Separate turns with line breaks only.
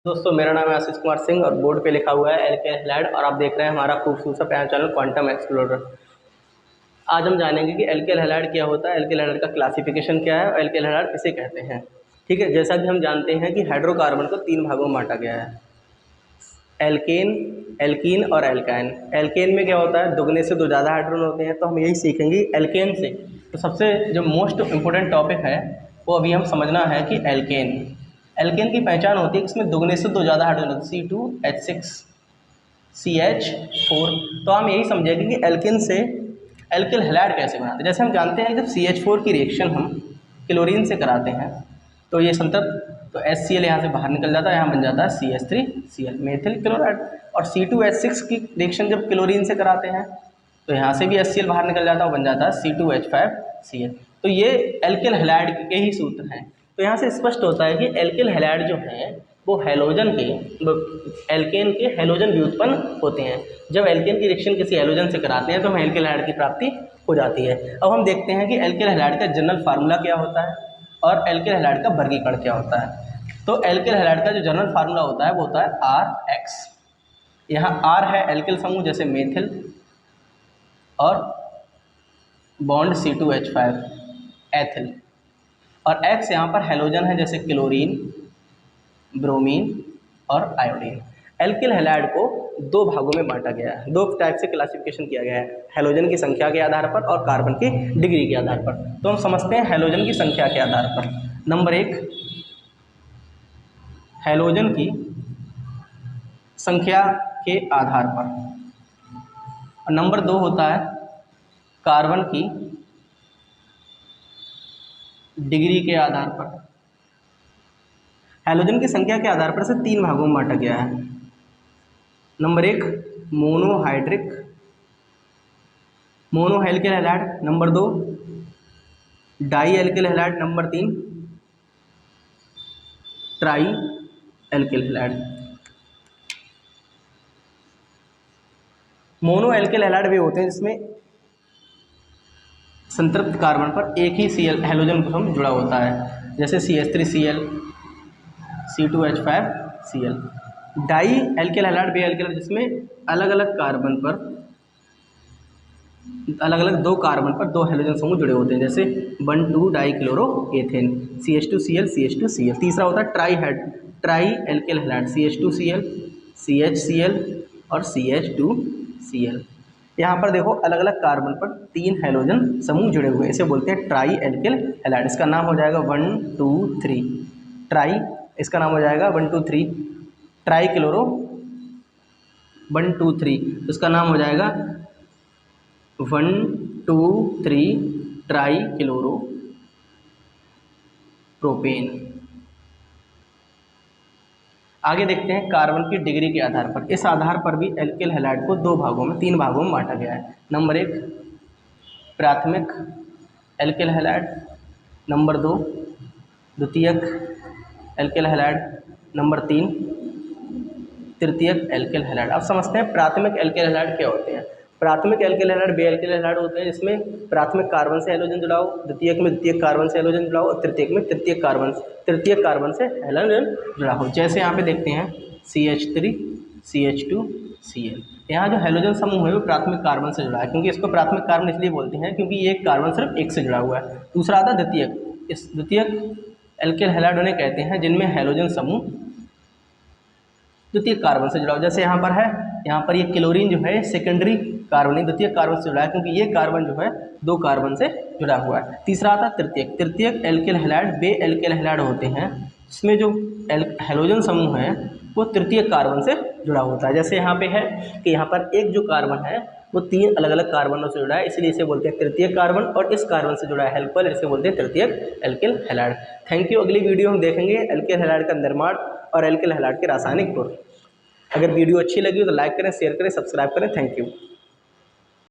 दोस्तों, मेरा नाम है आशीष कुमार सिंह और बोर्ड पे लिखा हुआ है एलके हैलाइड और आप देख रहे हैं हमारा खूबसूरत सा प्यारा चैनल क्वांटम एक्सप्लोरर। आज हम जानेंगे कि एल्केल हैलाइड क्या होता है, एल्केल हैलाइड का क्लासिफिकेशन क्या है और एल्केल हैलाइड किसे कहते हैं। ठीक है, जैसा कि हम जानते हैं कि हाइड्रोकार्बन को 3 भागों में बांटा गया है, एल्केन, एल्कीन और एल्काइन। एल्केन में क्या होता है, दुगने से 2 ज़्यादा हाइड्रोजन होते हैं, तो हम यही सीखेंगे एल्केन से। तो सबसे जो मोस्ट इम्पोर्टेंट टॉपिक है वो अभी हम समझना है कि एल्केन एल्केन की पहचान होती है कि इसमें दुगने से 2 ज़्यादा हाइड्रोजन होते हैं, C2H6 CH4। तो हम यही समझेंगे कि एल्केन से एल्केल हैलाइड कैसे बनाते हैं। जैसे हम जानते हैं जब CH4 की रिएक्शन हम क्लोरीन से कराते हैं तो ये संतृप्त, तो HCl यहाँ से बाहर निकल जाता है, यहाँ बन जाता है CH3Cl मेथिल क्लोराइड। और C2H6 की रिएक्शन जब क्लोरीन से कराते हैं तो यहाँ से भी HCl बाहर निकल जाता है, बन जाता है C2H5Cl। तो ये एल्केल हैलाइड के ही सूत्र हैं। तो यहाँ से स्पष्ट होता है कि एल्केल हैलाइड जो है वो हैलोजन के एल्केन के हैलोजन व्युत्पन्न होते हैं। जब एल्केन की रिएक्शन किसी हैलोजन से कराते हैं तो हमें एल्केल हैलाइड की प्राप्ति हो जाती है। अब हम देखते हैं कि एल्केल हैलाइड का जनरल फार्मूला क्या होता है और एल्केल हैलाइड का वर्गीकरण क्या होता है। तो एल्केल हैलाइड का जो जनरल फार्मूला होता है वो होता है RX। यहाँ R है एल्केल समूह जैसे मेथिल और बॉन्ड C2H5 एथिल, और X यहाँ पर हैलोजन है जैसे क्लोरीन, ब्रोमीन और आयोडीन। एल्केल हैलाइड को 2 भागों में बांटा गया है, 2 टाइप से क्लासिफिकेशन किया गया है, हैलोजन की संख्या के आधार पर और कार्बन की डिग्री के आधार पर। तो हम समझते हैं हैलोजन की संख्या के आधार पर। नंबर 1 हैलोजन की संख्या के आधार पर, और नंबर 2 होता है कार्बन की डिग्री के आधार पर। हैलोजन की संख्या के आधार पर से 3 भागों में बांटा गया है। Number 1 monohydric mono alkyl halide, number 2 di alkyl halide, number 3 tri alkyl halide. Mono alkyl halide वे होते हैं जिसमें संतृप्त कार्बन पर एक ही Cl हैलोजन ग्रुप जुड़ा होता है, जैसे CH3Cl C2H5Cl। Die alkyl halide वे एल्केल जिसमें अलग अलग कार्बन पर अलग अलग 2 कार्बन पर 2 हैलोजन समूह जुड़े होते हैं, जैसे 1,2 डाइक्लोरोएथेन CH2Cl CH2Cl। तीसरा होता है try alkyl halide CH2Cl CHCl और CH2Cl। यहाँ पर देखो अलग अलग कार्बन पर 3 हैलोजन समूह जुड़े हुए हैं, इसे बोलते हैं ट्राई एल्केल हैलाइड। इसका नाम हो जाएगा 1 2 3 ट्राई, इसका नाम हो जाएगा 1 2 3 ट्राई क्लोरो 1 2 3, इसका नाम हो जाएगा 1 2 3 ट्राई क्लोरो प्रोपेन। आगे देखते हैं कार्बन की डिग्री के आधार पर। इस आधार पर भी एल्केल हैलाइड को 3 भागों में बांटा गया है। नंबर 1 प्राथमिक एल्केल हैलाइड, नंबर 2 द्वितीयक एल्केल हैलाइड, नंबर 3 तृतीयक एल्केल हैलाइड। अब समझते हैं प्राथमिक एल्केल हैलाइड क्या होते हैं। प्राथमिक एल्केल हैलाइड वे एल्केल हैलाइड होते हैं जिसमें प्राथमिक कार्बन से हैलोजन जुड़ा हो, द्वितीयक में द्वितीयक कार्बन से हैलोजन जुड़ा हो और तृतीयक में तृतीयक कार्बन से हैलोजन जुड़ा हो। जैसे यहाँ पे देखते हैं CH3 CH2Cl। यहाँ जो हैलोजन समूह है वो प्राथमिक कार्बन से जुड़ा है, क्योंकि इसको प्राथमिक कार्बन इसलिए बोलते हैं क्योंकि ये कार्बन सिर्फ एक से जुड़ा हुआ है। दूसरा आता है द्वितीयक। इस द्वितीयक एल्केल हैलाइड उन्हें कहते हैं जिनमें हैलोजन समूह द्वितीय कार्बन से जुड़ा हो। जैसे यहाँ पर है, यहाँ पर ये क्लोरीन जो है सेकेंडरी कार्बन द्वितीय कार्बन से जुड़ा है, क्योंकि ये कार्बन जो है 2 कार्बन से जुड़ा हुआ है। तीसरा आता है तृतीयक एल्केल हैलाइड वे एल्केल हैलाइड होते हैं जिसमें जो हैलोजन समूह है वो तृतीय कार्बन से जुड़ा होता है। जैसे यहाँ पे है कि यहाँ पर एक जो कार्बन है वो 3 अलग अलग कार्बनों से जुड़ा है, इसलिए इसे बोलते हैं तृतीय कार्बन, और इस कार्बन से जुड़ा है हेल्पर, इसे बोलते हैं तृतीयक एल्केल हैलाइड। Thank you. अगली वीडियो हम देखेंगे एल्केल हैलाइड का निर्माण और एल्केल हैलाइड के रासायनिक गुण। अगर वीडियो अच्छी लगी हो तो लाइक करें, शेयर करें, सब्सक्राइब करें। Thank you.